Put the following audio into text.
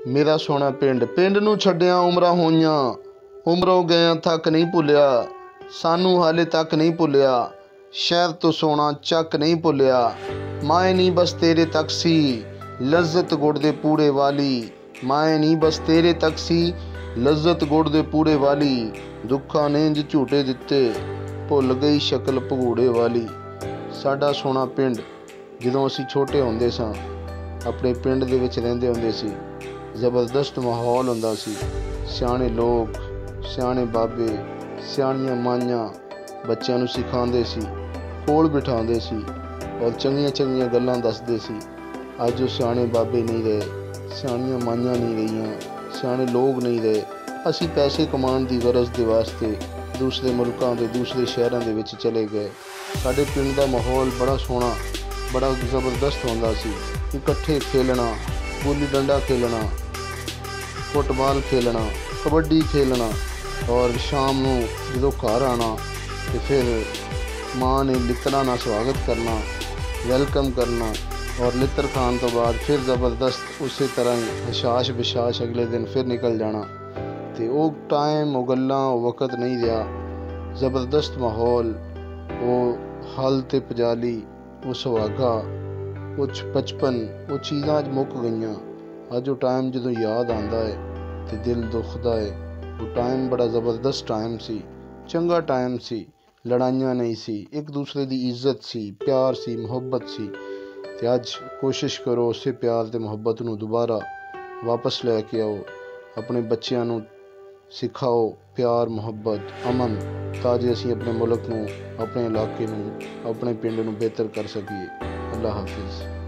मेरा सोना पिंड पिंड नूं छड्डिया उमरां होईयां, उमरों गया थक नहीं भुलिया, सानू हाले तक नहीं भुलिया, शहर तो सोना चक नहीं भुलिया। माए नी बस तेरे तक सी लज्जत गुड़ दे पूड़े वाली, माए नी बस तेरे तक सी लज्जत गुड़ दे पूड़े वाली, दुखा ने इंज झूटे दिते भुल गई शक्ल भगूड़े वाली। साडा सोना पिंड जदों असीं छोटे हुंदे सां अपने पिंड दे विच रहिंदे हुंदे सी, जबरदस्त माहौल हुंदा सी। सियाणे लोग, सियाणे बाबे, सियाणियां माइयां बच्चों नूं सिखांदे सी, कोल बिठांदे सी और चंगियां चंगियां गल्लां दसदे सी। अज वो सियाणे बाबे नहीं रहे, सियाणियां माइयां नहीं रहियां, सियाणे लोग नहीं रहे। असीं पैसे कमाउण दी गरज दे वास्ते दूसरे मुल्कां दे दूसरे शहरां दे विच चले गए। साडे पिंड दा माहौल बड़ा सोहना, बड़ा जबरदस्त हुंदा सी। इकट्ठे खेलना, गुल्ली डंडा खेलना, फुटबॉल खेलना, कबड्डी खेलना और शाम नूं जदों घर आना तो फिर माँ ने लित्तरां नाल स्वागत करना, वैलकम करना और लित्तर खान तो बाद फिर ज़बरदस्त उस तरह ही हशाश बिशाश अगले दिन फिर निकल जाना। तो वो टाइम, वो गल्लां, वो वक्त नहीं रहा। ज़बरदस्त माहौल, वो हल ते पजाली, वो सुहागा, वो बचपन, वो चीज़ां अज मुक गईयां। अज वो टाइम जदों याद आंदा है तो दिल दुखदा है। वो टाइम बड़ा ज़बरदस्त टाइम सी, चंगा टाइम सी, लड़ाइयां नहीं सी, एक दूसरे की इज्जत सी, प्यार सी, मुहब्बत सी। ते अज कोशिश करो उसे प्यार ते मुहब्बत नूं दोबारा वापस लैके आओ, अपने बच्चों नूं सिखाओ प्यार, मुहब्बत, अमन, ताजे असीं अपने मुल्क नूं, अपने इलाके नूं, अपने पिंड नूं बेहतर कर सकीए। अल्लाह हाफिज़।